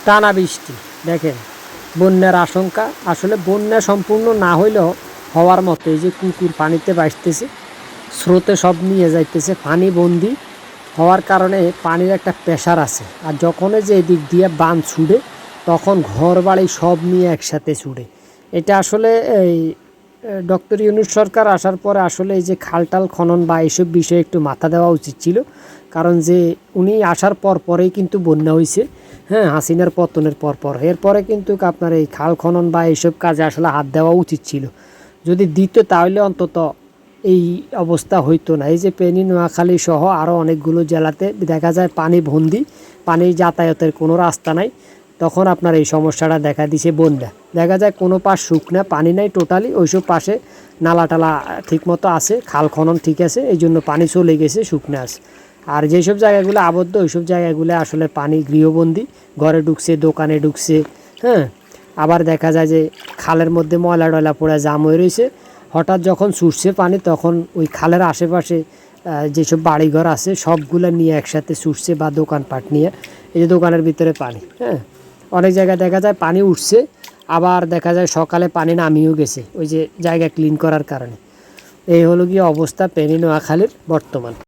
টানা বৃষ্টি দেখেন বন্যার আশঙ্কা। আসলে বন্যা সম্পূর্ণ না হইলেও হওয়ার মতো। এই যে কুকুর পানিতে ভাসতেছে, স্রোতে সব নিয়ে যাইতেছে, পানি বন্দি হওয়ার কারণে পানির একটা প্রেশার আছে। আর যখনই যে এদিক দিয়ে বাঁধ ছুড়ে তখন ঘর বাড়ি সব নিয়ে একসাথে ছুড়ে। এটা আসলে এই ডক্টর ইউনূস সরকার আসার পরে আসলে এই যে খালটাল খনন বা এইসব বিষয়ে একটু মাথা দেওয়া উচিত ছিল। কারণ যে উনি আসার পরেই কিন্তু বন্যা হয়েছে, হ্যাঁ, হাসিনার পতনের পর এরপরে কিন্তু আপনার এই খাল খনন বা এইসব কাজে আসলে হাত দেওয়া উচিত ছিল। যদি দিত তাহলে অন্তত এই অবস্থা হইতো না। এই যে ফেনী, নোয়াখালী সহ আরও অনেকগুলো জেলাতে দেখা যায় পানি বন্দি, পানি যাতায়াতের কোনো রাস্তা নাই। তখন আপনার এই সমস্যাটা দেখা দিছে বন্যা। দেখা যায় কোনো পাশ শুকনা, পানি নাই টোটালি, ওইসব পাশে নালা টালা ঠিকমতো আছে, খাল খনন ঠিক আছে, এই জন্য পানি চলে গেছে, শুকনা আছে। আর যেসব জায়গাগুলো আবদ্ধ ওইসব জায়গাগুলো আসলে পানি গৃহবন্দী, ঘরে ঢুকছে, দোকানে ঢুকছে, হ্যাঁ। আবার দেখা যায় যে খালের মধ্যে ময়লা টয়লা পড়ে জাম হয়ে রয়েছে। হঠাৎ যখন ছুটছে পানি তখন ওই খালের আশেপাশে যেসব বাড়িঘর আছে সবগুলো নিয়ে একসাথে ছুটছে, বা দোকানপাট নিয়ে, এই যে দোকানের ভিতরে পানি, হ্যাঁ। অনেক জায়গায় দেখা যায় পানি উঠছে, আবার দেখা যায় সকালে পানি নামিয়েও গেছে ওই যে জায়গা ক্লিন করার কারণে। এই হলো গিয়ে অবস্থা ফেনী নোয়াখালীর বর্তমান।